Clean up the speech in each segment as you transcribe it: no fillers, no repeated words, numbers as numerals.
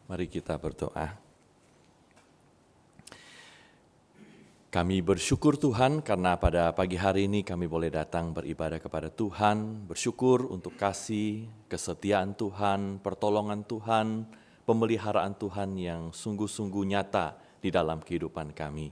Mari kita berdoa. Kami bersyukur Tuhan karena pada pagi hari ini kami boleh datang beribadah kepada Tuhan, bersyukur untuk kasih, kesetiaan Tuhan, pertolongan Tuhan, pemeliharaan Tuhan yang sungguh-sungguh nyata di dalam kehidupan kami.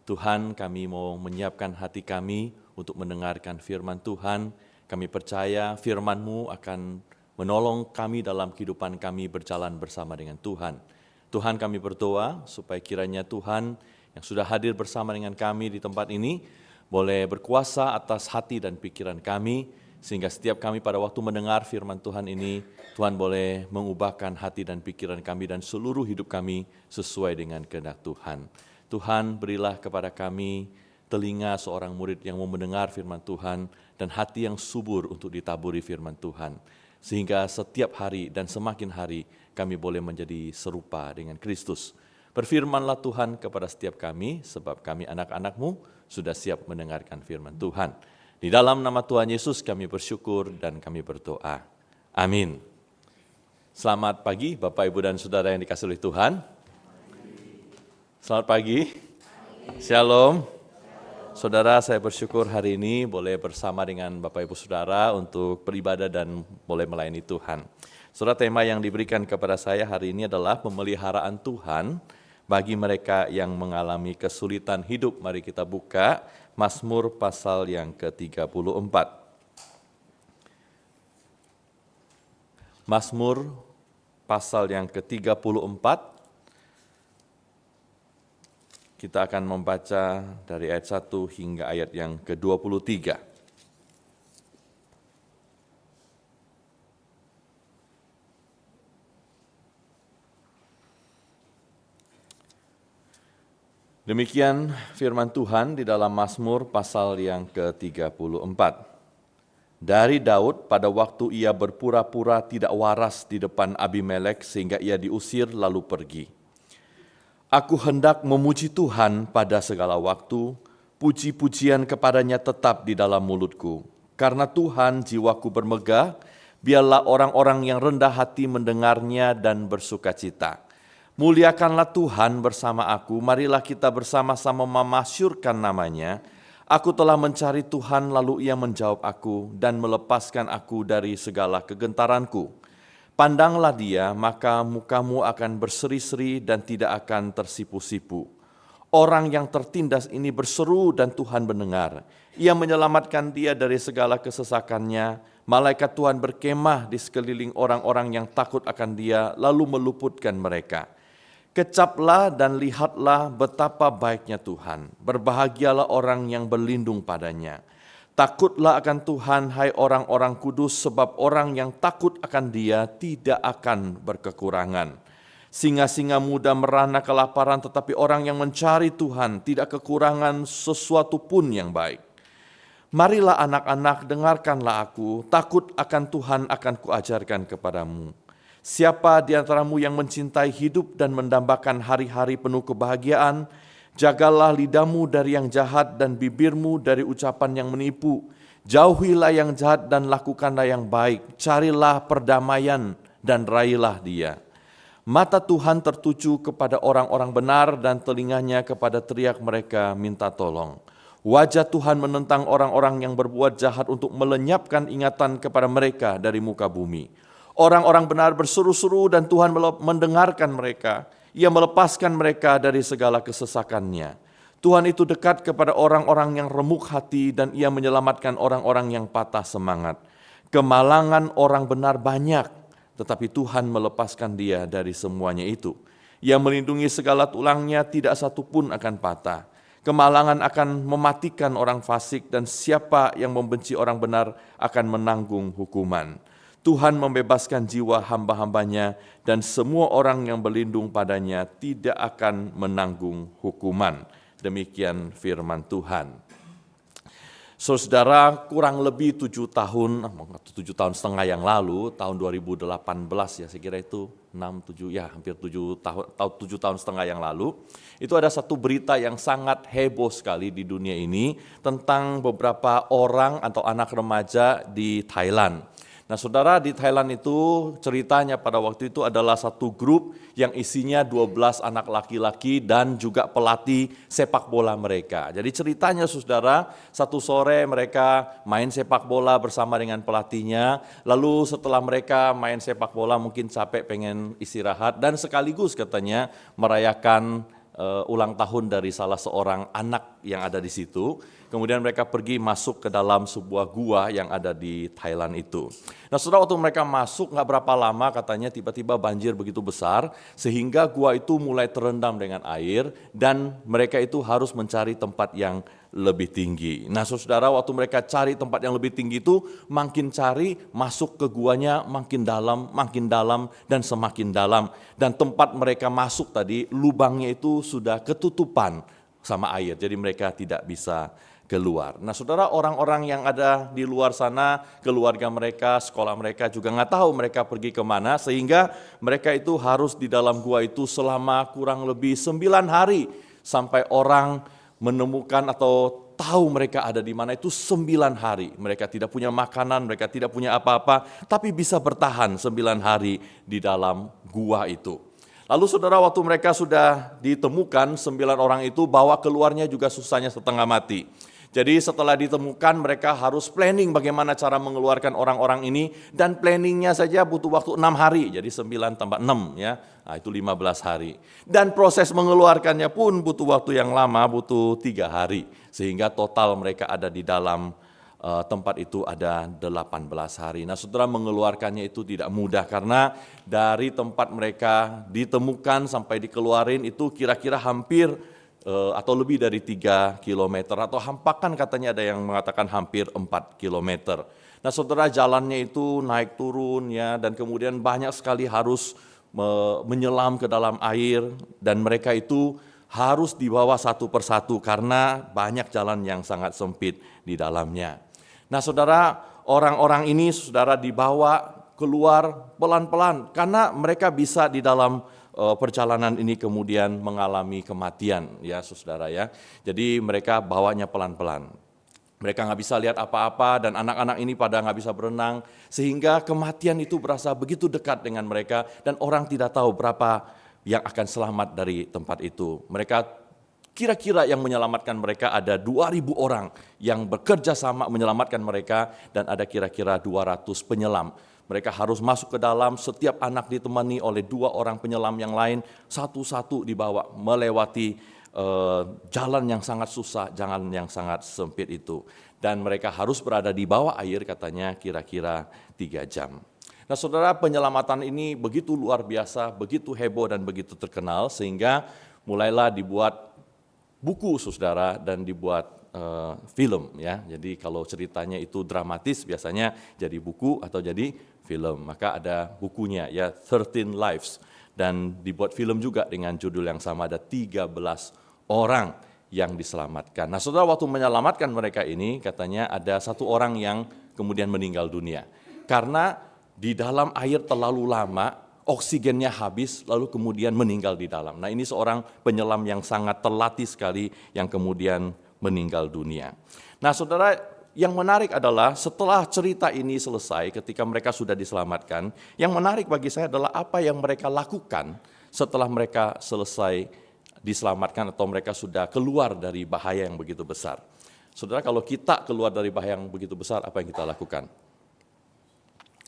Tuhan, kami mau menyiapkan hati kami untuk mendengarkan firman Tuhan. Kami percaya firman-Mu akan menolong kami dalam kehidupan kami berjalan bersama dengan Tuhan. Tuhan, kami berdoa supaya kiranya Tuhan yang sudah hadir bersama dengan kami di tempat ini, boleh berkuasa atas hati dan pikiran kami, sehingga setiap kami pada waktu mendengar firman Tuhan ini, Tuhan boleh mengubahkan hati dan pikiran kami dan seluruh hidup kami sesuai dengan kehendak Tuhan. Tuhan, berilah kepada kami telinga seorang murid yang mau mendengar firman Tuhan, dan hati yang subur untuk ditaburi firman Tuhan, sehingga setiap hari dan semakin hari kami boleh menjadi serupa dengan Kristus. Berfirmanlah Tuhan kepada setiap kami, sebab kami anak-anak-Mu sudah siap mendengarkan firman Tuhan. Di dalam nama Tuhan Yesus kami bersyukur dan kami berdoa. Amin. Selamat pagi Bapak, Ibu, dan Saudara yang dikasihi oleh Tuhan. Selamat pagi. Shalom. Saudara, saya bersyukur hari ini boleh bersama dengan Bapak, Ibu, Saudara untuk beribadah dan boleh melayani Tuhan. Saudara, tema yang diberikan kepada saya hari ini adalah pemeliharaan Tuhan bagi mereka yang mengalami kesulitan hidup. Mari kita buka Mazmur pasal yang ke-34. Mazmur pasal yang ke-34. Kita akan membaca dari ayat 1 hingga ayat yang ke-23. Demikian firman Tuhan di dalam Mazmur pasal yang ke-34. Dari Daud pada waktu ia berpura-pura tidak waras di depan Abimelek sehingga ia diusir lalu pergi. Aku hendak memuji Tuhan pada segala waktu, puji-pujian kepadanya tetap di dalam mulutku. Karena Tuhan jiwaku bermegah, biarlah orang-orang yang rendah hati mendengarnya dan bersukacita. Muliakanlah Tuhan bersama aku, marilah kita bersama-sama memasyurkan namanya. Aku telah mencari Tuhan, lalu ia menjawab aku dan melepaskan aku dari segala kegentaranku. Pandanglah dia, maka mukamu akan berseri-seri dan tidak akan tersipu-sipu. Orang yang tertindas ini berseru dan Tuhan mendengar. Ia menyelamatkan dia dari segala kesesakannya. Malaikat Tuhan berkemah di sekeliling orang-orang yang takut akan dia, lalu meluputkan mereka. Kecaplah dan lihatlah betapa baiknya Tuhan. Berbahagialah orang yang berlindung padanya. Takutlah akan Tuhan, hai orang-orang kudus, sebab orang yang takut akan Dia tidak akan berkekurangan. Singa-singa muda merana kelaparan, tetapi orang yang mencari Tuhan tidak kekurangan sesuatu pun yang baik. Marilah anak-anak, dengarkanlah aku, takut akan Tuhan akan kuajarkan kepadamu. Siapa di antaramu yang mencintai hidup dan mendambakan hari-hari penuh kebahagiaan, jagalah lidahmu dari yang jahat dan bibirmu dari ucapan yang menipu. Jauhilah yang jahat dan lakukanlah yang baik. Carilah perdamaian dan raihlah dia. Mata Tuhan tertuju kepada orang-orang benar dan telinganya kepada teriak mereka minta tolong. Wajah Tuhan menentang orang-orang yang berbuat jahat untuk melenyapkan ingatan kepada mereka dari muka bumi. Orang-orang benar berseru-seru dan Tuhan mendengarkan mereka. Ia melepaskan mereka dari segala kesesakannya. Tuhan itu dekat kepada orang-orang yang remuk hati dan ia menyelamatkan orang-orang yang patah semangat. Kemalangan orang benar banyak, tetapi Tuhan melepaskan dia dari semuanya itu. Ia melindungi segala tulangnya, tidak satu pun akan patah. Kemalangan akan mematikan orang fasik dan siapa yang membenci orang benar akan menanggung hukuman. Tuhan membebaskan jiwa hamba-hambanya dan semua orang yang berlindung padanya tidak akan menanggung hukuman. Demikian firman Tuhan. Saudara, kurang lebih 7 tahun setengah yang lalu, tahun 2018 ya, saya kira itu 7 tahun setengah yang lalu, itu ada satu berita yang sangat heboh sekali di dunia ini tentang beberapa orang atau anak remaja di Thailand. Nah, saudara, di Thailand itu ceritanya pada waktu itu adalah satu grup yang isinya 12 anak laki-laki dan juga pelatih sepak bola mereka. Jadi ceritanya, saudara, satu sore mereka main sepak bola bersama dengan pelatihnya, lalu setelah mereka main sepak bola mungkin capek pengen istirahat dan sekaligus katanya merayakan ulang tahun dari salah seorang anak yang ada di situ. Kemudian mereka pergi masuk ke dalam sebuah gua yang ada di Thailand itu. Nah, saudara, waktu mereka masuk nggak berapa lama katanya tiba-tiba banjir begitu besar sehingga gua itu mulai terendam dengan air dan mereka itu harus mencari tempat yang lebih tinggi. Nah, saudara, waktu mereka cari tempat yang lebih tinggi itu makin cari masuk ke guanya makin dalam dan semakin dalam. Dan tempat mereka masuk tadi lubangnya itu sudah ketutupan sama air, jadi mereka tidak bisa keluar. Nah, saudara, orang-orang yang ada di luar sana, keluarga mereka, sekolah mereka juga nggak tahu mereka pergi kemana, sehingga mereka itu harus di dalam gua itu selama kurang lebih 9 hari, sampai orang menemukan atau tahu mereka ada di mana itu 9 hari. Mereka tidak punya makanan, mereka tidak punya apa-apa, tapi bisa bertahan 9 hari di dalam gua itu. Lalu saudara, waktu mereka sudah ditemukan 9 orang itu, bawa keluarnya juga susahnya setengah mati. Jadi setelah ditemukan mereka harus planning bagaimana cara mengeluarkan orang-orang ini, dan planningnya saja butuh waktu 6 hari, jadi 9 tambah 6 ya, nah, itu 15 hari. Dan proses mengeluarkannya pun butuh waktu yang lama, butuh 3 hari, sehingga total mereka ada di dalam tempat itu ada 18 hari. Nah, saudara, mengeluarkannya itu tidak mudah karena dari tempat mereka ditemukan sampai dikeluarin itu kira-kira hampir atau lebih dari 3 kilometer, atau hampakan katanya ada yang mengatakan hampir 4 kilometer. Nah, saudara, jalannya itu naik turun ya, dan kemudian banyak sekali harus menyelam ke dalam air, dan mereka itu harus dibawa satu persatu karena banyak jalan yang sangat sempit di dalamnya. Nah, saudara, orang-orang ini saudara dibawa keluar pelan-pelan karena mereka bisa di dalam perjalanan ini kemudian mengalami kematian ya saudara ya. Jadi mereka bawanya pelan-pelan. Mereka nggak bisa lihat apa-apa dan anak-anak ini pada nggak bisa berenang sehingga kematian itu berasa begitu dekat dengan mereka dan orang tidak tahu berapa yang akan selamat dari tempat itu. Mereka kira-kira yang menyelamatkan mereka ada 2.000 orang yang bekerja sama menyelamatkan mereka dan ada kira-kira 200 penyelam. Mereka harus masuk ke dalam, setiap anak ditemani oleh 2 orang penyelam yang lain, satu-satu dibawa melewati jalan yang sangat susah, jalan yang sangat sempit itu. Dan mereka harus berada di bawah air katanya kira-kira 3 jam. Nah, saudara, penyelamatan ini begitu luar biasa, begitu heboh dan begitu terkenal sehingga mulailah dibuat buku saudara dan dibuat film ya. Jadi kalau ceritanya itu dramatis biasanya jadi buku atau jadi film. Maka ada bukunya ya 13 Lives dan dibuat film juga dengan judul yang sama, ada 13 orang yang diselamatkan. Nah, saudara, waktu menyelamatkan mereka ini katanya ada 1 orang yang kemudian meninggal dunia. Karena di dalam air terlalu lama, oksigennya habis, lalu kemudian meninggal di dalam. Nah, ini seorang penyelam yang sangat terlatih sekali yang kemudian meninggal dunia. Nah, saudara, yang menarik adalah setelah cerita ini selesai ketika mereka sudah diselamatkan, yang menarik bagi saya adalah apa yang mereka lakukan setelah mereka selesai diselamatkan atau mereka sudah keluar dari bahaya yang begitu besar. Saudara, kalau kita keluar dari bahaya yang begitu besar, apa yang kita lakukan?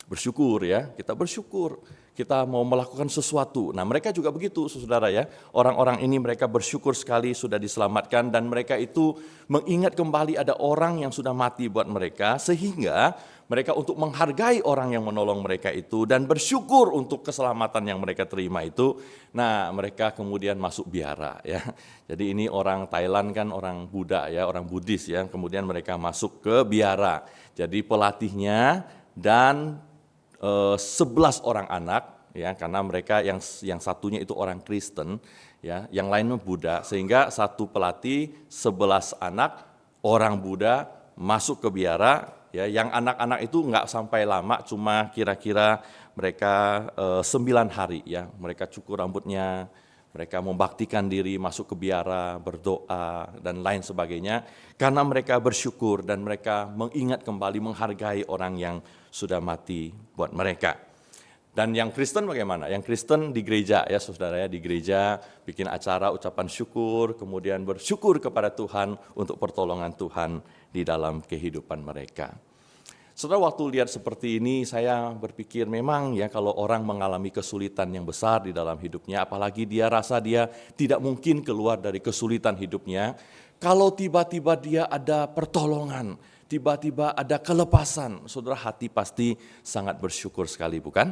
Bersyukur ya, kita bersyukur, kita mau melakukan sesuatu. Nah, mereka juga begitu saudara ya, orang-orang ini mereka bersyukur sekali sudah diselamatkan dan mereka itu mengingat kembali ada orang yang sudah mati buat mereka sehingga mereka untuk menghargai orang yang menolong mereka itu dan bersyukur untuk keselamatan yang mereka terima itu. Nah, mereka kemudian masuk biara ya. Jadi ini orang Thailand kan orang Buddha ya, orang Buddhis ya, kemudian mereka masuk ke biara. Jadi pelatihnya dan 11 orang anak ya, karena mereka yang satunya itu orang Kristen ya, yang lainnya Buddha, sehingga satu pelatih 11 anak orang Buddha masuk ke biara ya. Yang anak-anak itu nggak sampai lama, cuma kira-kira mereka 9 hari ya, mereka cukur rambutnya, Mereka membaktikan diri, masuk ke biara, berdoa, dan lain sebagainya. Karena mereka bersyukur dan mereka mengingat kembali, menghargai orang yang sudah mati buat mereka. Dan yang Kristen bagaimana? Yang Kristen di gereja ya saudara ya, di gereja bikin acara ucapan syukur, kemudian bersyukur kepada Tuhan untuk pertolongan Tuhan di dalam kehidupan mereka. Saudara, waktu lihat seperti ini saya berpikir memang ya kalau orang mengalami kesulitan yang besar di dalam hidupnya, apalagi dia rasa dia tidak mungkin keluar dari kesulitan hidupnya, kalau tiba-tiba dia ada pertolongan, tiba-tiba ada kelepasan, saudara hati pasti sangat bersyukur sekali bukan?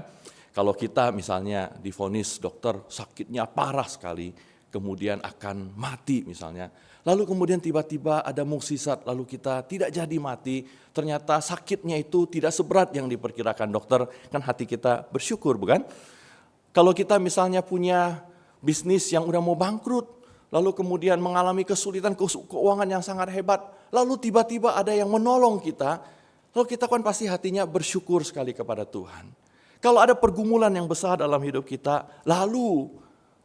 Kalau kita misalnya divonis dokter sakitnya parah sekali, kemudian akan mati misalnya, lalu kemudian tiba-tiba ada mukjizat, lalu kita tidak jadi mati, ternyata sakitnya itu tidak seberat yang diperkirakan dokter, kan hati kita bersyukur bukan? Kalau kita misalnya punya bisnis yang udah mau bangkrut, lalu kemudian mengalami kesulitan keuangan yang sangat hebat, lalu tiba-tiba ada yang menolong kita, lalu kita kan pasti hatinya bersyukur sekali kepada Tuhan. Kalau ada pergumulan yang besar dalam hidup kita, lalu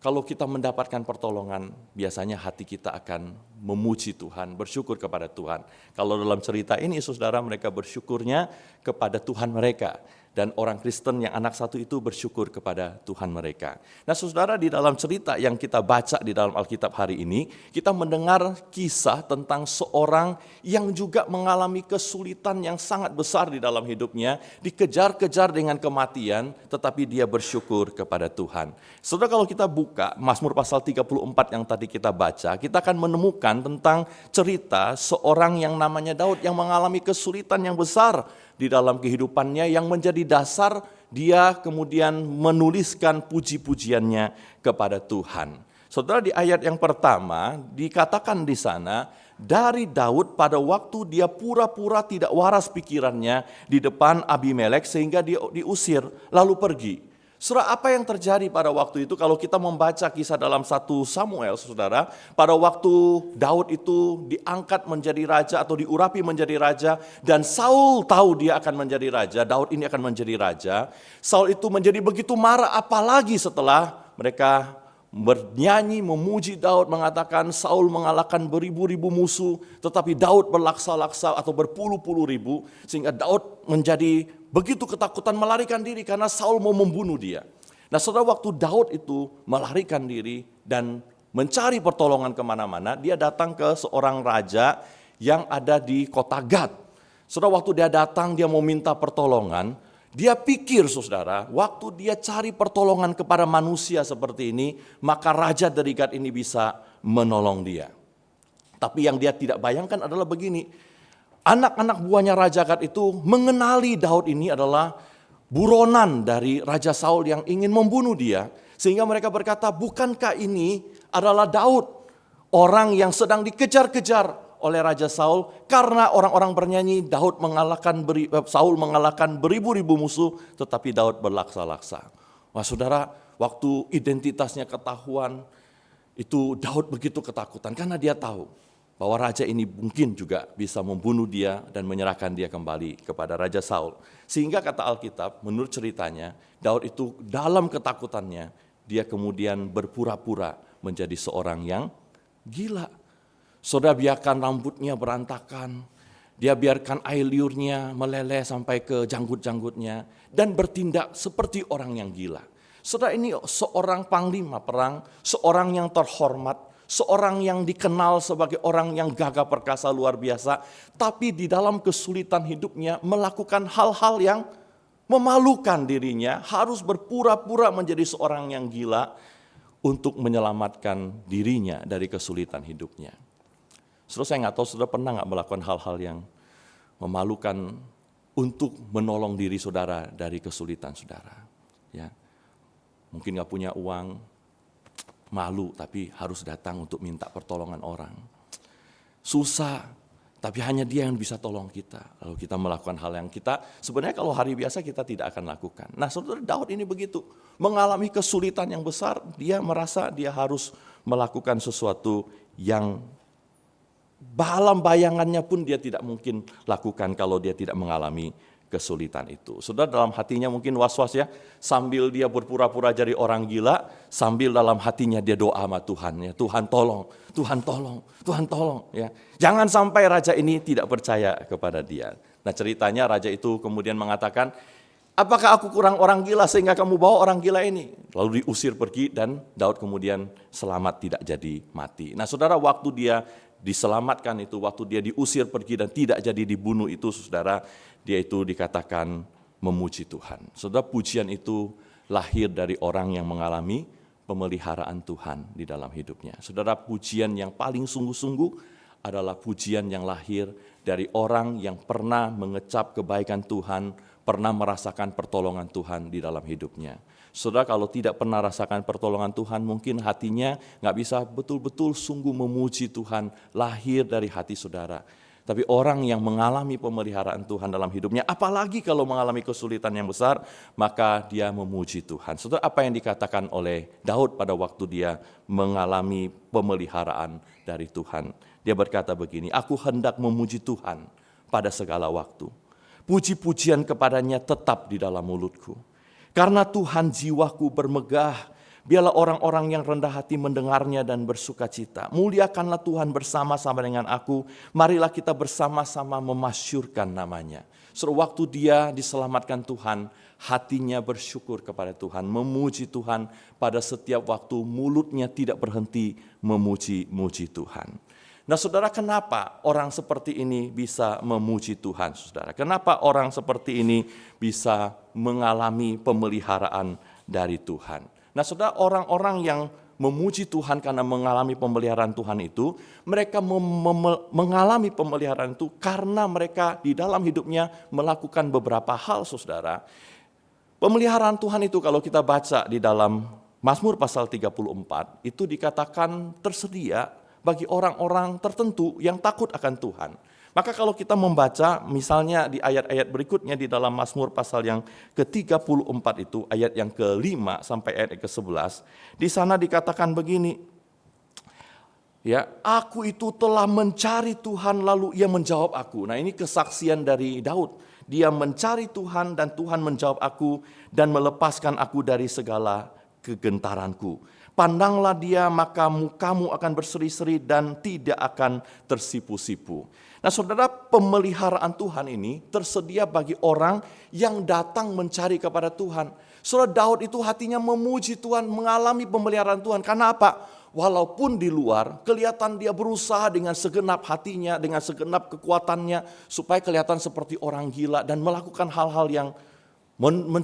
kalau kita mendapatkan pertolongan, biasanya hati kita akan memuji Tuhan, bersyukur kepada Tuhan. Kalau dalam cerita ini, saudara, mereka bersyukurnya kepada Tuhan mereka. Dan orang Kristen yang anak satu itu bersyukur kepada Tuhan mereka. Nah saudara, di dalam cerita yang kita baca di dalam Alkitab hari ini, kita mendengar kisah tentang seorang yang juga mengalami kesulitan yang sangat besar di dalam hidupnya, dikejar-kejar dengan kematian, tetapi dia bersyukur kepada Tuhan. Saudara, kalau kita buka Mazmur pasal 34 yang tadi kita baca, kita akan menemukan tentang cerita seorang yang namanya Daud yang mengalami kesulitan yang besar di dalam kehidupannya, yang menjadi dasar dia kemudian menuliskan puji-pujiannya kepada Tuhan. Saudara, di ayat yang pertama dikatakan di sana, dari Daud pada waktu dia pura-pura tidak waras pikirannya di depan Abimelek sehingga dia diusir lalu pergi. Saudara, apa yang terjadi pada waktu itu kalau kita membaca kisah dalam 1 Samuel, saudara, pada waktu Daud itu diangkat menjadi raja atau diurapi menjadi raja, dan Saul tahu dia akan menjadi raja, Daud ini akan menjadi raja, Saul itu menjadi begitu marah, apalagi setelah mereka bernyanyi memuji Daud, mengatakan Saul mengalahkan beribu-ribu musuh, tetapi Daud berlaksa-laksa atau berpuluh-puluh ribu, sehingga Daud menjadi begitu ketakutan melarikan diri karena Saul mau membunuh dia. Nah saudara, waktu Daud itu melarikan diri dan mencari pertolongan kemana-mana, dia datang ke seorang raja yang ada di kota Gad. Saudara, waktu dia datang dia mau minta pertolongan, dia pikir saudara, waktu dia cari pertolongan kepada manusia seperti ini, maka raja dari Gad ini bisa menolong dia. Tapi yang dia tidak bayangkan adalah begini, anak-anak buahnya Raja Gad itu mengenali Daud ini adalah buronan dari Raja Saul yang ingin membunuh dia. Sehingga mereka berkata, bukankah ini adalah Daud, orang yang sedang dikejar-kejar oleh Raja Saul, karena orang-orang bernyanyi Saul mengalahkan beribu-ribu musuh, tetapi Daud berlaksa-laksa. Wah saudara, waktu identitasnya ketahuan, itu Daud begitu ketakutan karena dia tahu bahwa raja ini mungkin juga bisa membunuh dia dan menyerahkan dia kembali kepada Raja Saul. Sehingga kata Alkitab, menurut ceritanya, Daud itu dalam ketakutannya, dia kemudian berpura-pura menjadi seorang yang gila. Saudara, biarkan rambutnya berantakan, dia biarkan air liurnya meleleh sampai ke janggut-janggutnya, dan bertindak seperti orang yang gila. Saudara, ini seorang panglima perang, seorang yang terhormat, seorang yang dikenal sebagai orang yang gagah perkasa luar biasa, tapi di dalam kesulitan hidupnya melakukan hal-hal yang memalukan dirinya, harus berpura-pura menjadi seorang yang gila untuk menyelamatkan dirinya dari kesulitan hidupnya. Saudara, saya nggak tahu saudara pernah nggak melakukan hal-hal yang memalukan untuk menolong diri saudara dari kesulitan saudara. Ya, mungkin nggak punya uang, malu tapi harus datang untuk minta pertolongan orang. Susah, tapi hanya dia yang bisa tolong kita. Lalu kita melakukan hal yang kita sebenarnya kalau hari biasa kita tidak akan lakukan. Nah saudara, Daud ini begitu, mengalami kesulitan yang besar, dia merasa dia harus melakukan sesuatu yang dalam bayangannya pun dia tidak mungkin lakukan kalau dia tidak mengalami kesulitan itu. Saudara, dalam hatinya mungkin was-was ya, sambil dia berpura-pura jadi orang gila, sambil dalam hatinya dia doa sama Tuhan ya, Tuhan tolong, Tuhan tolong, Tuhan tolong ya. Jangan sampai raja ini tidak percaya kepada dia. Nah, ceritanya raja itu kemudian mengatakan, apakah aku kurang orang gila sehingga kamu bawa orang gila ini? Lalu diusir pergi dan Daud kemudian selamat tidak jadi mati. Nah, saudara, waktu dia diselamatkan itu, waktu dia diusir pergi dan tidak jadi dibunuh itu, saudara, dia itu dikatakan memuji Tuhan. Saudara, pujian itu lahir dari orang yang mengalami pemeliharaan Tuhan di dalam hidupnya. Saudara, pujian yang paling sungguh-sungguh adalah pujian yang lahir dari orang yang pernah mengecap kebaikan Tuhan, pernah merasakan pertolongan Tuhan di dalam hidupnya. Saudara, kalau tidak pernah rasakan pertolongan Tuhan, mungkin hatinya nggak bisa betul-betul sungguh memuji Tuhan, lahir dari hati saudara. Tapi orang yang mengalami pemeliharaan Tuhan dalam hidupnya, apalagi kalau mengalami kesulitan yang besar, maka dia memuji Tuhan. Saudara, apa yang dikatakan oleh Daud pada waktu dia mengalami pemeliharaan dari Tuhan? Dia berkata begini, aku hendak memuji Tuhan pada segala waktu. Puji-pujian kepadanya tetap di dalam mulutku. Karena Tuhan jiwaku bermegah, biarlah orang-orang yang rendah hati mendengarnya dan bersuka cita. Muliakanlah Tuhan bersama-sama dengan aku, marilah kita bersama-sama memasyurkan namanya. Sewaktu dia diselamatkan Tuhan, hatinya bersyukur kepada Tuhan, memuji Tuhan pada setiap waktu, mulutnya tidak berhenti memuji-muji Tuhan. Nah, saudara, kenapa orang seperti ini bisa memuji Tuhan, saudara? Kenapa orang seperti ini bisa mengalami pemeliharaan dari Tuhan? Nah, saudara, orang-orang yang memuji Tuhan karena mengalami pemeliharaan Tuhan itu, mereka mengalami pemeliharaan itu karena mereka di dalam hidupnya melakukan beberapa hal, saudara. Pemeliharaan Tuhan itu kalau kita baca di dalam Mazmur pasal 34, itu dikatakan tersedia bagi orang-orang tertentu yang takut akan Tuhan. Maka kalau kita membaca misalnya di ayat-ayat berikutnya di dalam Mazmur pasal yang ke-34 itu, ayat yang ke-5 sampai ayat ke-11, di sana dikatakan begini, ya, aku itu telah mencari Tuhan lalu ia menjawab aku. Nah, ini kesaksian dari Daud. Dia mencari Tuhan dan Tuhan menjawab aku dan melepaskan aku dari segala kegentaranku. Pandanglah dia, maka mukamu akan berseri-seri dan tidak akan tersipu-sipu. Nah, saudara, pemeliharaan Tuhan ini tersedia bagi orang yang datang mencari kepada Tuhan. Saudara, Daud itu hatinya memuji Tuhan, mengalami pemeliharaan Tuhan. Karena apa? Walaupun di luar kelihatan dia berusaha dengan segenap hatinya, dengan segenap kekuatannya, supaya kelihatan seperti orang gila dan melakukan hal-hal yang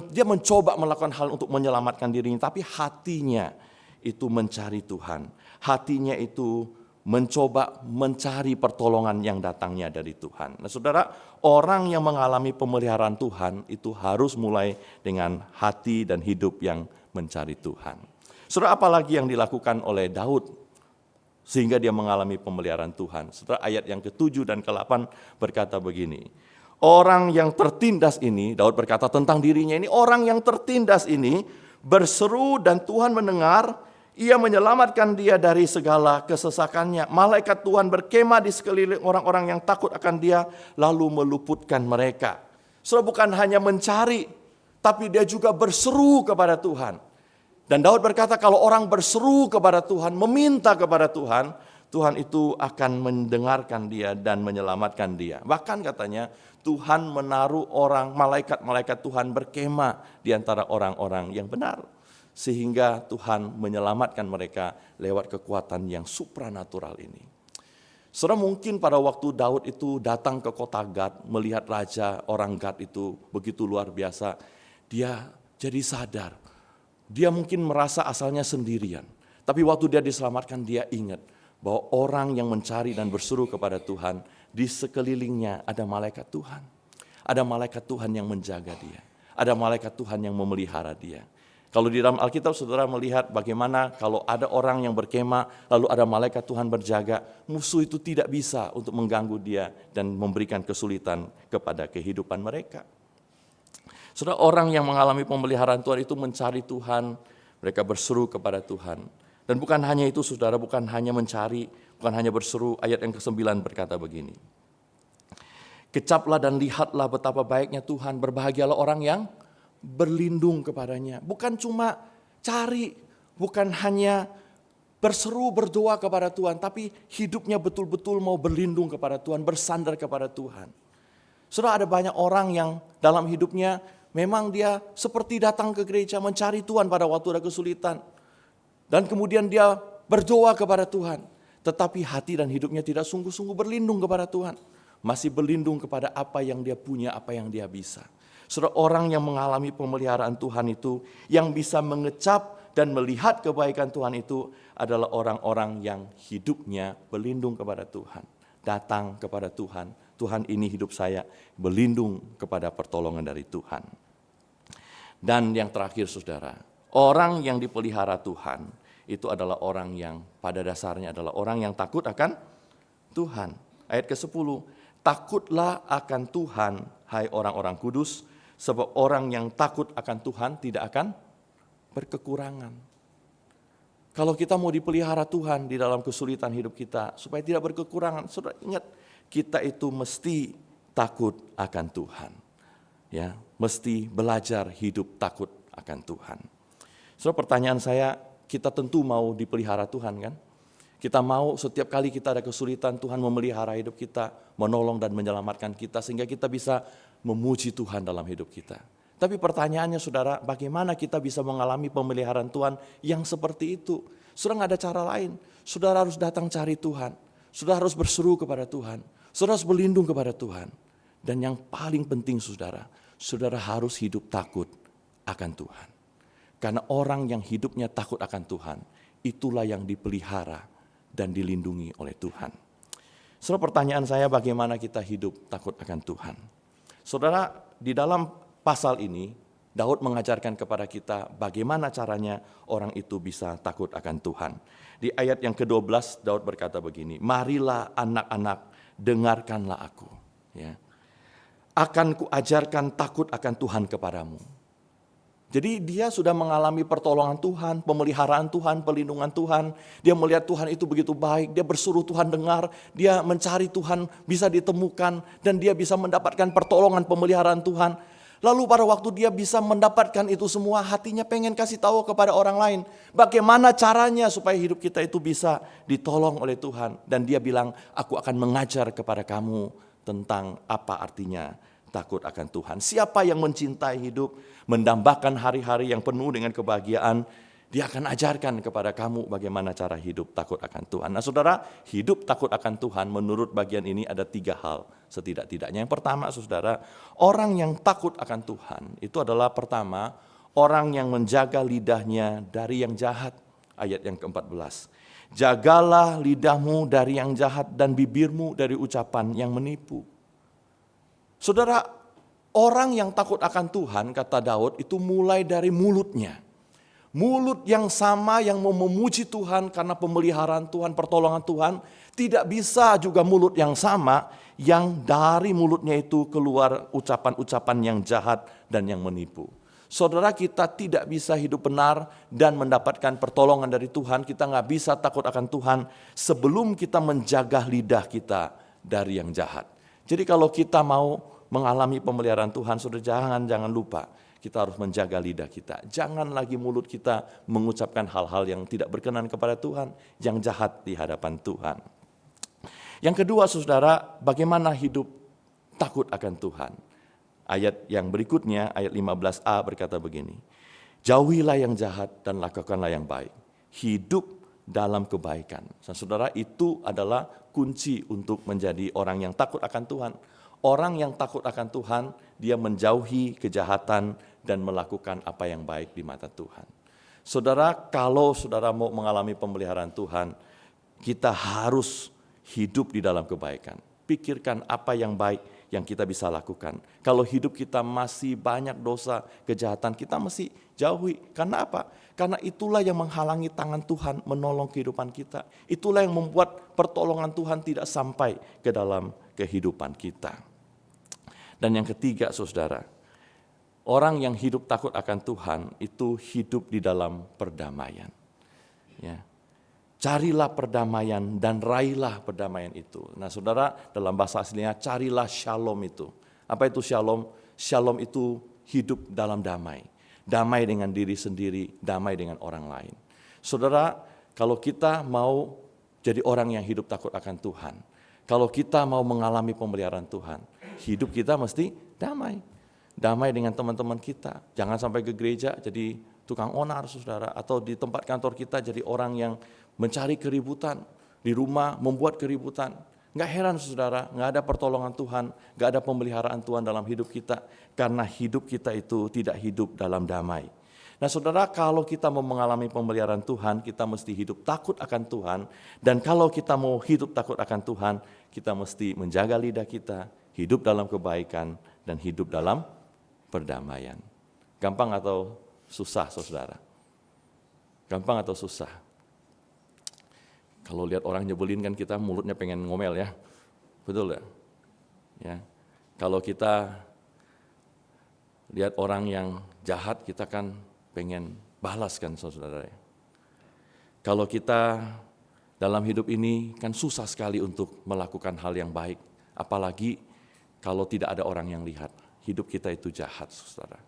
dia mencoba melakukan hal untuk menyelamatkan dirinya, tapi hatinya itu mencari Tuhan. Hatinya itu mencoba mencari pertolongan yang datangnya dari Tuhan. Nah, saudara, orang yang mengalami pemeliharaan Tuhan itu harus mulai dengan hati dan hidup yang mencari Tuhan. Saudara, apalagi yang dilakukan oleh Daud sehingga dia mengalami pemeliharaan Tuhan? Saudara, ayat yang ke-7 dan ke-8 berkata begini, orang yang tertindas ini, Daud berkata tentang dirinya ini, orang yang tertindas ini berseru dan Tuhan mendengar, ia menyelamatkan dia dari segala kesesakannya. Malaikat Tuhan berkemah di sekeliling orang-orang yang takut akan dia, lalu meluputkan mereka. Saudara, bukan hanya mencari, tapi dia juga berseru kepada Tuhan. Dan Daud berkata kalau orang berseru kepada Tuhan, meminta kepada Tuhan, Tuhan itu akan mendengarkan dia dan menyelamatkan dia. Bahkan katanya Tuhan menaruh malaikat-malaikat Tuhan berkemah di antara orang-orang yang benar. Sehingga Tuhan menyelamatkan mereka lewat kekuatan yang supranatural ini. Saudara, mungkin pada waktu Daud itu datang ke kota Gad, melihat raja orang Gad itu begitu luar biasa, dia jadi sadar. Dia mungkin merasa asalnya sendirian. Tapi waktu dia diselamatkan, dia ingat bahwa orang yang mencari dan berseru kepada Tuhan, di sekelilingnya ada malaikat Tuhan. Ada malaikat Tuhan yang menjaga dia. Ada malaikat Tuhan yang memelihara dia. Kalau di dalam Alkitab saudara melihat bagaimana kalau ada orang yang berkemah, lalu ada malaikat Tuhan berjaga, musuh itu tidak bisa untuk mengganggu dia dan memberikan kesulitan kepada kehidupan mereka. Saudara, orang yang mengalami pemeliharaan Tuhan itu mencari Tuhan, mereka berseru kepada Tuhan. Dan bukan hanya itu saudara, bukan hanya mencari, bukan hanya berseru, ayat yang ke-9 berkata begini. Kecaplah dan lihatlah betapa baiknya Tuhan, berbahagialah orang yang berlindung kepadanya. Bukan cuma cari, bukan hanya berseru berdoa kepada Tuhan, tapi hidupnya betul-betul mau berlindung kepada Tuhan, bersandar kepada Tuhan. Saudara, ada banyak orang yang dalam hidupnya memang dia seperti datang ke gereja mencari Tuhan pada waktu ada kesulitan. Dan kemudian dia berdoa kepada Tuhan. Tetapi hati dan hidupnya tidak sungguh-sungguh berlindung kepada Tuhan. Masih berlindung kepada apa yang dia punya, apa yang dia bisa. Saudara, orang yang mengalami pemeliharaan Tuhan itu, yang bisa mengecap dan melihat kebaikan Tuhan itu adalah orang-orang yang hidupnya berlindung kepada Tuhan. Datang kepada Tuhan, Tuhan ini hidup saya, berlindung kepada pertolongan dari Tuhan. Dan yang terakhir saudara, orang yang dipelihara Tuhan itu adalah orang yang pada dasarnya adalah orang yang takut akan Tuhan. Ayat ke-10, takutlah akan Tuhan, hai orang-orang kudus, sebab orang yang takut akan Tuhan tidak akan berkekurangan. Kalau kita mau dipelihara Tuhan di dalam kesulitan hidup kita, supaya tidak berkekurangan, saudara ingat, kita itu mesti takut akan Tuhan. Ya, mesti belajar hidup takut akan Tuhan. Saudara, pertanyaan saya, kita tentu mau dipelihara Tuhan kan? Kita mau setiap kali kita ada kesulitan, Tuhan memelihara hidup kita, menolong dan menyelamatkan kita, sehingga kita bisa memuji Tuhan dalam hidup kita. Tapi pertanyaannya saudara, bagaimana kita bisa mengalami pemeliharaan Tuhan yang seperti itu? Saudara, nggak ada cara lain. Saudara harus datang cari Tuhan. Saudara harus berseru kepada Tuhan. Saudara harus berlindung kepada Tuhan. Dan yang paling penting saudara, saudara harus hidup takut akan Tuhan. Karena orang yang hidupnya takut akan Tuhan, itulah yang dipelihara dan dilindungi oleh Tuhan. Saudara, pertanyaan saya, bagaimana kita hidup takut akan Tuhan? Saudara, di dalam pasal ini, Daud mengajarkan kepada kita bagaimana caranya orang itu bisa takut akan Tuhan. Di ayat yang ke-12, Daud berkata begini, marilah anak-anak, dengarkanlah aku. Ya. Akan kuajarkan takut akan Tuhan kepadamu. Jadi dia sudah mengalami pertolongan Tuhan, pemeliharaan Tuhan, perlindungan Tuhan. Dia melihat Tuhan itu begitu baik, dia bersuruh Tuhan dengar, dia mencari Tuhan bisa ditemukan, dan dia bisa mendapatkan pertolongan pemeliharaan Tuhan. Lalu pada waktu dia bisa mendapatkan itu semua, hatinya pengen kasih tahu kepada orang lain. Bagaimana caranya supaya hidup kita itu bisa ditolong oleh Tuhan. Dan dia bilang, aku akan mengajar kepada kamu tentang apa artinya takut akan Tuhan. Siapa yang mencintai hidup, mendambakan hari-hari yang penuh dengan kebahagiaan, dia akan ajarkan kepada kamu bagaimana cara hidup takut akan Tuhan. Nah saudara, hidup takut akan Tuhan menurut bagian ini ada 3 hal setidak-tidaknya. Yang pertama saudara, orang yang takut akan Tuhan itu adalah pertama, orang yang menjaga lidahnya dari yang jahat. Ayat yang ke-14. Jagalah lidahmu dari yang jahat dan bibirmu dari ucapan yang menipu. Saudara, orang yang takut akan Tuhan, kata Daud, itu mulai dari mulutnya. Mulut yang sama yang mau memuji Tuhan karena pemeliharaan Tuhan, pertolongan Tuhan, tidak bisa juga mulut yang sama yang dari mulutnya itu keluar ucapan-ucapan yang jahat dan yang menipu. Saudara, kita tidak bisa hidup benar dan mendapatkan pertolongan dari Tuhan, kita nggak bisa takut akan Tuhan sebelum kita menjaga lidah kita dari yang jahat. Jadi kalau kita mau mengalami pemeliharaan Tuhan, saudara jangan lupa kita harus menjaga lidah kita. Jangan lagi mulut kita mengucapkan hal-hal yang tidak berkenan kepada Tuhan, yang jahat di hadapan Tuhan. Yang kedua saudara, bagaimana hidup takut akan Tuhan. Ayat yang berikutnya, ayat 15a berkata begini, jauhilah yang jahat dan lakukanlah yang baik. Hidup dalam kebaikan. Saudara, itu adalah kunci untuk menjadi orang yang takut akan Tuhan. Orang yang takut akan Tuhan, dia menjauhi kejahatan dan melakukan apa yang baik di mata Tuhan. Saudara, kalau saudara mau mengalami pemeliharaan Tuhan, kita harus hidup di dalam kebaikan. Pikirkan apa yang baik yang kita bisa lakukan. Kalau hidup kita masih banyak dosa, kejahatan, kita mesti jauhi. Karena apa? Karena itulah yang menghalangi tangan Tuhan menolong kehidupan kita. Itulah yang membuat pertolongan Tuhan tidak sampai ke dalam kehidupan kita. Dan yang ketiga saudara, orang yang hidup takut akan Tuhan itu hidup di dalam perdamaian. Ya. Carilah perdamaian dan raihlah perdamaian itu. Nah saudara, dalam bahasa aslinya carilah shalom itu. Apa itu shalom? Shalom itu hidup dalam damai. Damai dengan diri sendiri, damai dengan orang lain. Saudara, kalau kita mau jadi orang yang hidup takut akan Tuhan, kalau kita mau mengalami pemeliharaan Tuhan, hidup kita mesti damai. Damai dengan teman-teman kita. Jangan sampai ke gereja jadi tukang onar, saudara. Atau di tempat kantor kita jadi orang yang mencari keributan. Di rumah membuat keributan. Nggak heran, saudara, nggak ada pertolongan Tuhan, nggak ada pemeliharaan Tuhan dalam hidup kita. Karena hidup kita itu tidak hidup dalam damai. Nah saudara, kalau kita mau mengalami pemeliharaan Tuhan, kita mesti hidup takut akan Tuhan. Dan kalau kita mau hidup takut akan Tuhan, kita mesti menjaga lidah kita, hidup dalam kebaikan, dan hidup dalam perdamaian. Gampang atau susah, saudara? Gampang atau susah? Kalau lihat orang nyebelin kan kita mulutnya pengen ngomel ya. Betul ya? Ya. Kalau kita lihat orang yang jahat, kita kan pengen balas kan, saudara. Kalau kita dalam hidup ini kan susah sekali untuk melakukan hal yang baik. Apalagi kalau tidak ada orang yang lihat. Hidup kita itu jahat, saudara.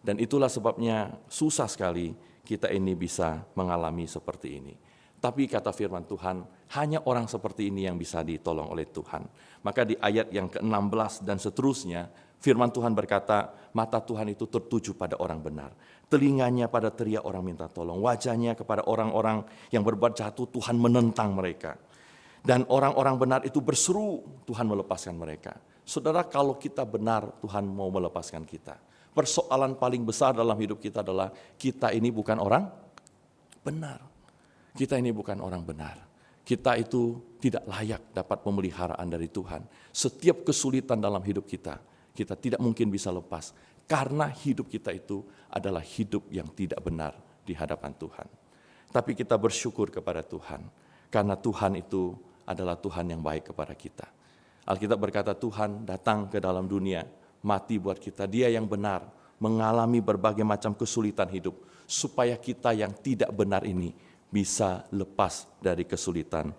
Dan itulah sebabnya susah sekali kita ini bisa mengalami seperti ini. Tapi kata firman Tuhan, hanya orang seperti ini yang bisa ditolong oleh Tuhan. Maka di ayat yang ke-16 dan seterusnya, firman Tuhan berkata, mata Tuhan itu tertuju pada orang benar. Telinganya pada teriak orang minta tolong. Wajahnya kepada orang-orang yang berbuat jatuh, Tuhan menentang mereka. Dan orang-orang benar itu berseru, Tuhan melepaskan mereka. Saudara, kalau kita benar, Tuhan mau melepaskan kita. Persoalan paling besar dalam hidup kita adalah kita ini bukan orang benar. Kita ini bukan orang benar. Kita itu tidak layak dapat pemeliharaan dari Tuhan. Setiap kesulitan dalam hidup kita, kita tidak mungkin bisa lepas. Karena hidup kita itu adalah hidup yang tidak benar di hadapan Tuhan. Tapi kita bersyukur kepada Tuhan. Karena Tuhan itu adalah Tuhan yang baik kepada kita. Alkitab berkata Tuhan datang ke dalam dunia, mati buat kita. Dia yang benar, mengalami berbagai macam kesulitan hidup. Supaya kita yang tidak benar ini bisa lepas dari kesulitan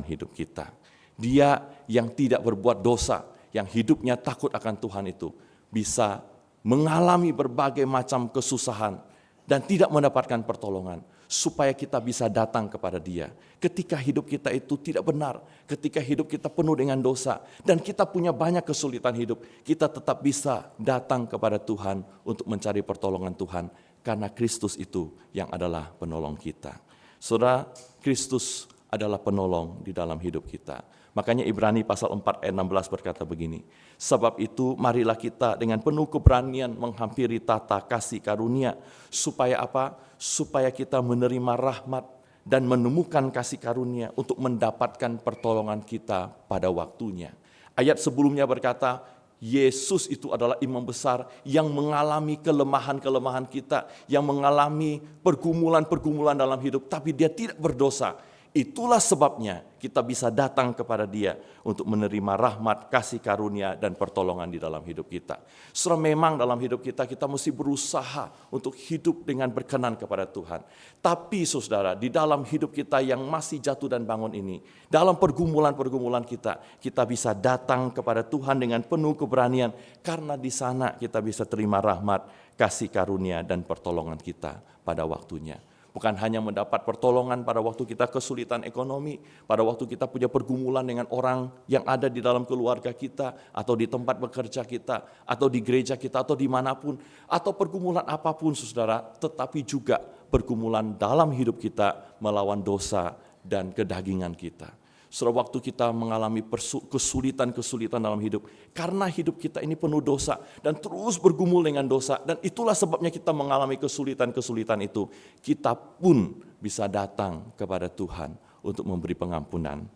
hidup kita. Dia yang tidak berbuat dosa, yang hidupnya takut akan Tuhan itu, bisa mengalami berbagai macam kesusahan dan tidak mendapatkan pertolongan. Supaya kita bisa datang kepada Dia. Ketika hidup kita itu tidak benar, ketika hidup kita penuh dengan dosa, dan kita punya banyak kesulitan hidup, kita tetap bisa datang kepada Tuhan untuk mencari pertolongan Tuhan. Karena Kristus itu yang adalah penolong kita. Saudara, Kristus adalah penolong di dalam hidup kita. Makanya Ibrani pasal 4 ayat 16 berkata begini, sebab itu marilah kita dengan penuh keberanian menghampiri tata kasih karunia, supaya apa? Supaya kita menerima rahmat dan menemukan kasih karunia untuk mendapatkan pertolongan kita pada waktunya. Ayat sebelumnya berkata, Yesus itu adalah imam besar yang mengalami kelemahan-kelemahan kita, yang mengalami pergumulan-pergumulan dalam hidup, tapi Dia tidak berdosa. Itulah sebabnya kita bisa datang kepada Dia untuk menerima rahmat, kasih karunia, dan pertolongan di dalam hidup kita. Saudara, memang dalam hidup kita mesti berusaha untuk hidup dengan berkenan kepada Tuhan. Tapi saudara, di dalam hidup kita yang masih jatuh dan bangun ini, dalam pergumulan-pergumulan kita bisa datang kepada Tuhan dengan penuh keberanian. Karena di sana kita bisa terima rahmat, kasih karunia, dan pertolongan kita pada waktunya. Bukan hanya mendapat pertolongan pada waktu kita kesulitan ekonomi, pada waktu kita punya pergumulan dengan orang yang ada di dalam keluarga kita, atau di tempat bekerja kita, atau di gereja kita, atau dimanapun, atau pergumulan apapun saudara, tetapi juga pergumulan dalam hidup kita melawan dosa dan kedagingan kita. Saudara, waktu kita mengalami kesulitan-kesulitan dalam hidup, karena hidup kita ini penuh dosa dan terus bergumul dengan dosa, dan itulah sebabnya kita mengalami kesulitan-kesulitan itu, kita pun bisa datang kepada Tuhan untuk memberi pengampunan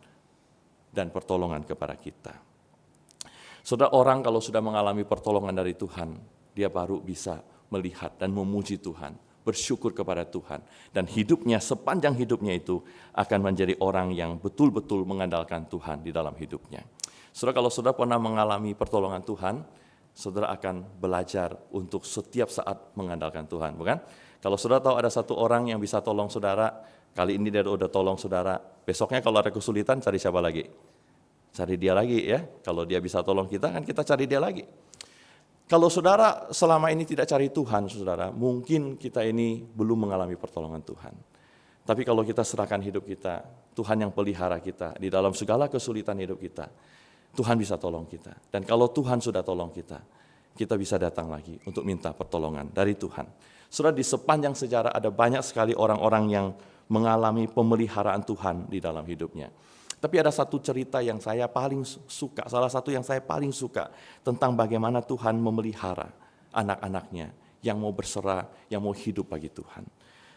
dan pertolongan kepada kita. Saudara, orang kalau sudah mengalami pertolongan dari Tuhan, dia baru bisa melihat dan memuji Tuhan, bersyukur kepada Tuhan, dan hidupnya sepanjang hidupnya itu akan menjadi orang yang betul-betul mengandalkan Tuhan di dalam hidupnya. Saudara, kalau saudara pernah mengalami pertolongan Tuhan, saudara akan belajar untuk setiap saat mengandalkan Tuhan, bukan? Kalau saudara tahu ada satu orang yang bisa tolong saudara, Kali ini dia udah tolong saudara. Besoknya kalau ada kesulitan cari siapa lagi? Cari dia lagi ya. Kalau dia bisa tolong kita kan kita cari dia lagi. Kalau saudara selama ini tidak cari Tuhan, saudara, mungkin kita ini belum mengalami pertolongan Tuhan. Tapi kalau kita serahkan hidup kita, Tuhan yang pelihara kita di dalam segala kesulitan hidup kita, Tuhan bisa tolong kita. Dan kalau Tuhan sudah tolong kita, kita bisa datang lagi untuk minta pertolongan dari Tuhan. Saudara, di sepanjang sejarah ada banyak sekali orang-orang yang mengalami pemeliharaan Tuhan di dalam hidupnya. Tapi ada satu cerita yang saya paling suka, salah satu yang saya paling suka tentang bagaimana Tuhan memelihara anak-anaknya yang mau berserah, yang mau hidup bagi Tuhan.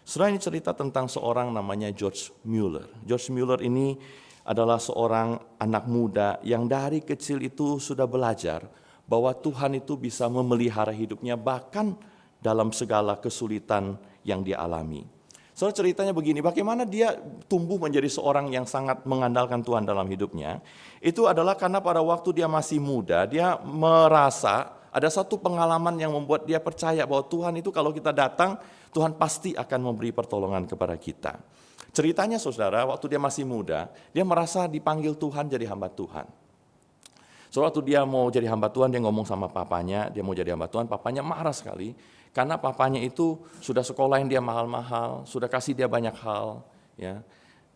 Saudara, ini cerita tentang seorang namanya George Mueller. George Mueller ini adalah seorang anak muda yang dari kecil itu sudah belajar bahwa Tuhan itu bisa memelihara hidupnya bahkan dalam segala kesulitan yang dia alami. Soalnya ceritanya begini, bagaimana dia tumbuh menjadi seorang yang sangat mengandalkan Tuhan dalam hidupnya, itu adalah karena pada waktu dia masih muda, dia merasa ada satu pengalaman yang membuat dia percaya bahwa Tuhan itu kalau kita datang, Tuhan pasti akan memberi pertolongan kepada kita. Ceritanya saudara, waktu dia masih muda, dia merasa dipanggil Tuhan jadi hamba Tuhan. So, waktu dia mau jadi hamba Tuhan, dia ngomong sama papanya, dia mau jadi hamba Tuhan, papanya marah sekali, karena papanya itu sudah sekolahin dia mahal-mahal, sudah kasih dia banyak hal, ya.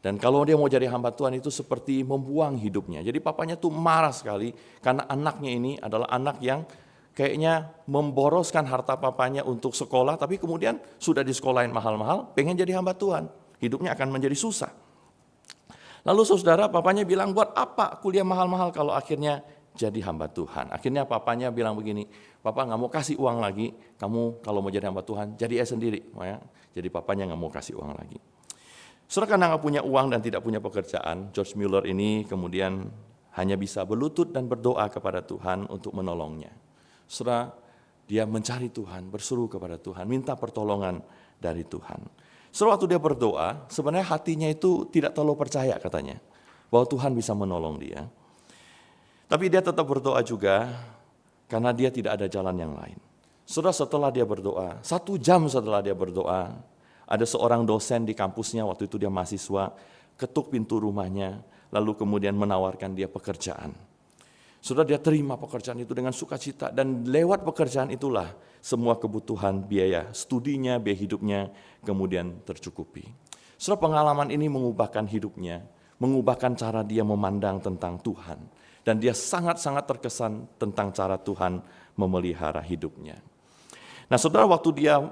Dan kalau dia mau jadi hamba Tuhan itu seperti membuang hidupnya. Jadi papanya tuh marah sekali, karena anaknya ini adalah anak yang kayaknya memboroskan harta papanya untuk sekolah, tapi kemudian sudah disekolahin mahal-mahal, pengen jadi hamba Tuhan, hidupnya akan menjadi susah. Lalu saudara, papanya bilang, buat apa kuliah mahal-mahal kalau akhirnya jadi hamba Tuhan. Akhirnya papanya bilang begini, Papa nggak mau kasih uang lagi, kamu kalau mau jadi hamba Tuhan, jadi aja sendiri. Ya. Jadi papanya nggak mau kasih uang lagi. Saudara, karena nggak punya uang dan tidak punya pekerjaan, George Mueller ini kemudian hanya bisa berlutut dan berdoa kepada Tuhan untuk menolongnya. Saudara, dia mencari Tuhan, berseru kepada Tuhan, minta pertolongan dari Tuhan. Saudara, waktu dia berdoa, sebenarnya hatinya itu tidak terlalu percaya katanya, bahwa Tuhan bisa menolong dia. Tapi dia tetap berdoa juga, karena dia tidak ada jalan yang lain. Saudara, setelah dia berdoa, 1 jam setelah dia berdoa, ada seorang dosen di kampusnya, waktu itu dia mahasiswa, ketuk pintu rumahnya, lalu kemudian menawarkan dia pekerjaan. Saudara, dia terima pekerjaan itu dengan sukacita, dan lewat pekerjaan itulah semua kebutuhan biaya studinya, biaya hidupnya kemudian tercukupi. Saudara, pengalaman ini mengubahkan hidupnya, mengubahkan cara dia memandang tentang Tuhan. Dan dia sangat-sangat terkesan tentang cara Tuhan memelihara hidupnya. Nah saudara, waktu dia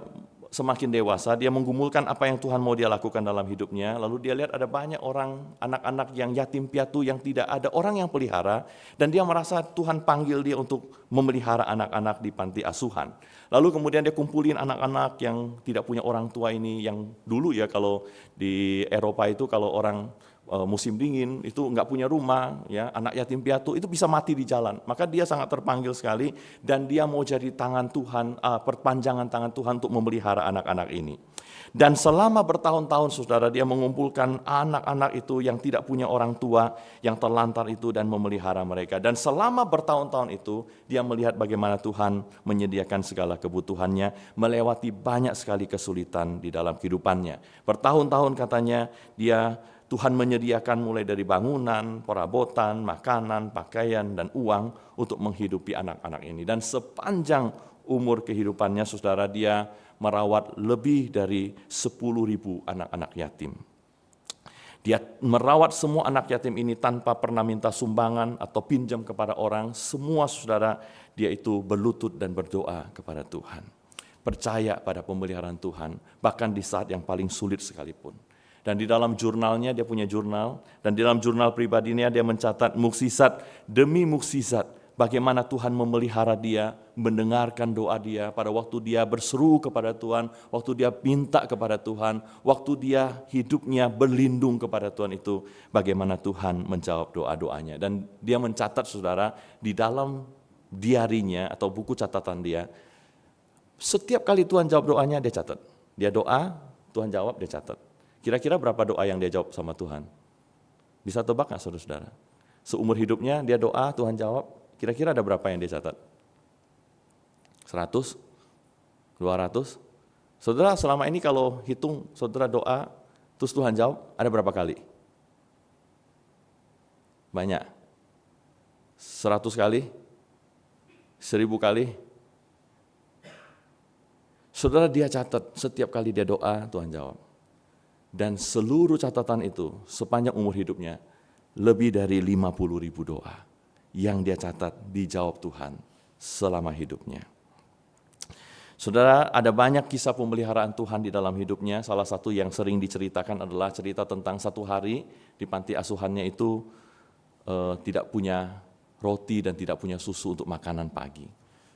semakin dewasa, dia menggumulkan apa yang Tuhan mau dia lakukan dalam hidupnya. Lalu dia lihat ada banyak orang, anak-anak yang yatim piatu, yang tidak ada orang yang pelihara. Dan dia merasa Tuhan panggil dia untuk memelihara anak-anak di panti asuhan. Lalu kemudian dia kumpulin anak-anak yang tidak punya orang tua ini, yang dulu ya kalau di Eropa itu kalau orang musim dingin itu nggak punya rumah, ya, anak yatim piatu itu bisa mati di jalan. Maka dia sangat terpanggil sekali dan dia mau jadi tangan Tuhan, perpanjangan tangan Tuhan untuk memelihara anak-anak ini. Dan selama bertahun-tahun saudara, dia mengumpulkan anak-anak itu yang tidak punya orang tua, yang terlantar itu, dan memelihara mereka. Dan selama bertahun-tahun itu dia melihat bagaimana Tuhan menyediakan segala kebutuhannya, melewati banyak sekali kesulitan di dalam kehidupannya. Bertahun-tahun katanya Tuhan menyediakan mulai dari bangunan, perabotan, makanan, pakaian, dan uang untuk menghidupi anak-anak ini. Dan sepanjang umur kehidupannya, saudara, dia merawat lebih dari 10.000 anak-anak yatim. Dia merawat semua anak yatim ini tanpa pernah minta sumbangan atau pinjam kepada orang. Semua saudara, dia itu berlutut dan berdoa kepada Tuhan. Percaya pada pemeliharaan Tuhan, bahkan di saat yang paling sulit sekalipun. Dan di dalam jurnalnya, dia punya jurnal, dan di dalam jurnal pribadinya dia mencatat mukjizat demi mukjizat, bagaimana Tuhan memelihara dia, mendengarkan doa dia pada waktu dia berseru kepada Tuhan, waktu dia minta kepada Tuhan, waktu dia hidupnya berlindung kepada Tuhan itu, bagaimana Tuhan menjawab doa-doanya. Dan dia mencatat saudara, di dalam diarinya atau buku catatan dia, setiap kali Tuhan jawab doanya dia catat. Dia doa, Tuhan jawab, dia catat. Kira-kira berapa doa yang dia jawab sama Tuhan? Bisa tebak nggak saudara-saudara? Seumur hidupnya dia doa, Tuhan jawab, kira-kira ada berapa yang dia catat? 100? 200? Saudara, selama ini kalau hitung saudara doa, Terus Tuhan jawab, ada berapa kali? Banyak. 100 kali? 1000 kali? Saudara, dia catat setiap kali dia doa, Tuhan jawab. Dan seluruh catatan itu sepanjang umur hidupnya, lebih dari 50.000 doa yang dia catat dijawab Tuhan selama hidupnya. Saudara, ada banyak kisah pemeliharaan Tuhan di dalam hidupnya. Salah satu yang sering diceritakan adalah cerita tentang satu hari di panti asuhannya itu tidak punya roti dan tidak punya susu untuk makanan pagi.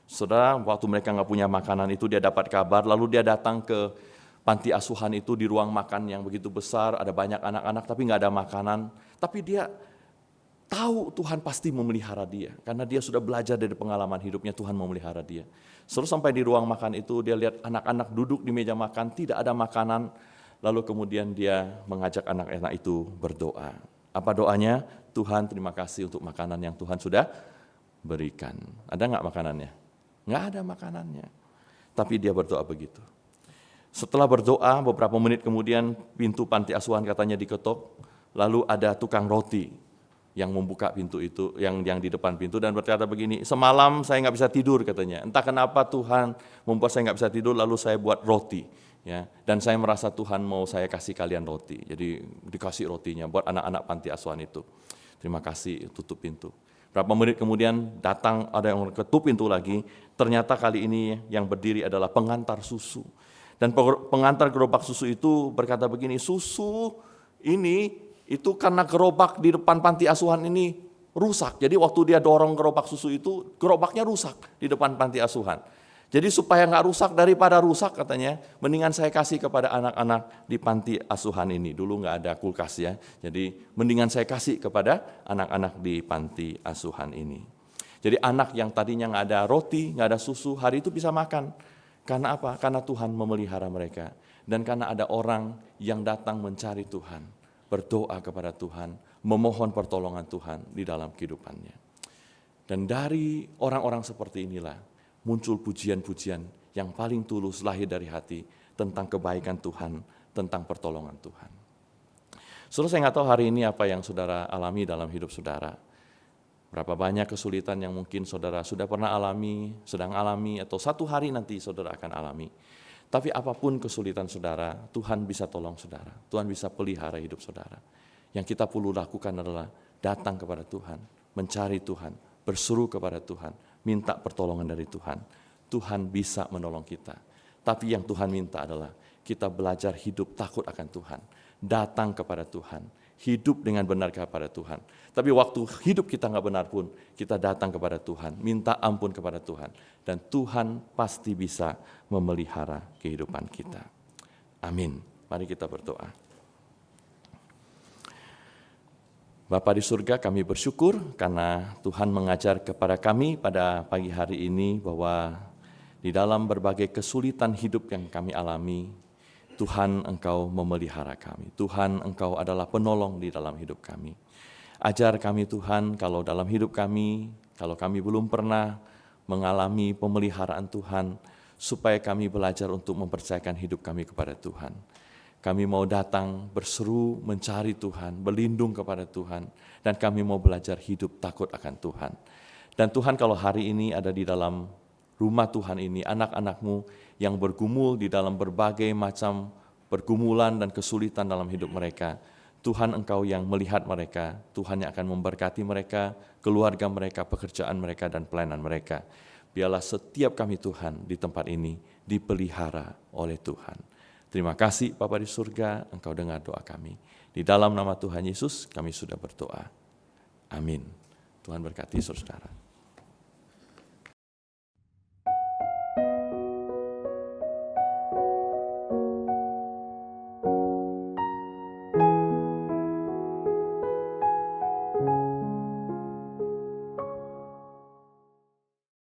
Saudara, waktu mereka nggak punya makanan itu, dia dapat kabar, lalu dia datang ke panti asuhan itu di ruang makan yang begitu besar, ada banyak anak-anak tapi nggak ada makanan. Tapi dia tahu Tuhan pasti memelihara dia, karena dia sudah belajar dari pengalaman hidupnya, Tuhan memelihara dia. Terus sampai di ruang makan itu, dia lihat anak-anak duduk di meja makan, tidak ada makanan, lalu kemudian dia mengajak anak-anak itu berdoa. Apa doanya? Tuhan, terima kasih untuk makanan yang Tuhan sudah berikan. Ada nggak makanannya? Nggak ada makanannya. Tapi dia berdoa begitu. Setelah berdoa, beberapa menit kemudian pintu panti asuhan katanya diketok, lalu ada tukang roti yang membuka pintu itu, yang di depan pintu dan berkata begini, semalam saya nggak bisa tidur katanya, entah kenapa Tuhan membuat saya nggak bisa tidur, lalu saya buat roti, ya, dan saya merasa Tuhan mau saya kasih kalian roti, jadi dikasih rotinya buat anak-anak panti asuhan itu. Terima kasih, tutup pintu. Berapa menit kemudian datang ada yang ketuk pintu lagi, ternyata kali ini yang berdiri adalah pengantar susu. Dan pengantar gerobak susu itu berkata begini, susu ini itu karena gerobak di depan panti asuhan ini rusak. Jadi waktu dia dorong gerobak susu itu, gerobaknya rusak di depan panti asuhan. Jadi supaya nggak rusak, daripada rusak katanya, mendingan saya kasih kepada anak-anak di panti asuhan ini. Dulu nggak ada kulkas ya, jadi mendingan saya kasih kepada anak-anak di panti asuhan ini. Jadi anak yang tadinya nggak ada roti, nggak ada susu, hari itu bisa makan. Karena apa? Karena Tuhan memelihara mereka. Dan karena ada orang yang datang mencari Tuhan, berdoa kepada Tuhan, memohon pertolongan Tuhan di dalam kehidupannya. Dan dari orang-orang seperti inilah, muncul pujian-pujian yang paling tulus lahir dari hati tentang kebaikan Tuhan, tentang pertolongan Tuhan. Saudara, saya nggak tahu hari ini apa yang saudara alami dalam hidup saudara. Berapa banyak kesulitan yang mungkin saudara sudah pernah alami, sedang alami, atau satu hari nanti saudara akan alami. Tapi apapun kesulitan saudara, Tuhan bisa tolong saudara. Tuhan bisa pelihara hidup saudara. Yang kita perlu lakukan adalah datang kepada Tuhan, mencari Tuhan, berseru kepada Tuhan, minta pertolongan dari Tuhan. Tuhan bisa menolong kita. Tapi yang Tuhan minta adalah kita belajar hidup takut akan Tuhan. Datang kepada Tuhan. Hidup dengan benar kepada Tuhan. Tapi waktu hidup kita nggak benar pun, kita datang kepada Tuhan. Minta ampun kepada Tuhan. Dan Tuhan pasti bisa memelihara kehidupan kita. Amin. Mari kita berdoa. Bapa di surga, kami bersyukur karena Tuhan mengajar kepada kami pada pagi hari ini bahwa di dalam berbagai kesulitan hidup yang kami alami, Tuhan Engkau memelihara kami. Tuhan Engkau adalah penolong di dalam hidup kami. Ajar kami Tuhan kalau dalam hidup kami, kalau kami belum pernah mengalami pemeliharaan Tuhan, supaya kami belajar untuk mempercayakan hidup kami kepada Tuhan. Kami mau datang berseru mencari Tuhan, berlindung kepada Tuhan, dan kami mau belajar hidup takut akan Tuhan. Dan Tuhan, kalau hari ini ada di dalam rumah Tuhan ini, anak-anak-Mu yang bergumul di dalam berbagai macam pergumulan dan kesulitan dalam hidup mereka, Tuhan Engkau yang melihat mereka, Tuhan yang akan memberkati mereka, keluarga mereka, pekerjaan mereka, dan pelayanan mereka. Biarlah setiap kami Tuhan di tempat ini dipelihara oleh Tuhan. Terima kasih Bapa di surga, Engkau dengar doa kami. Di dalam nama Tuhan Yesus kami sudah berdoa. Amin. Tuhan berkati saudara.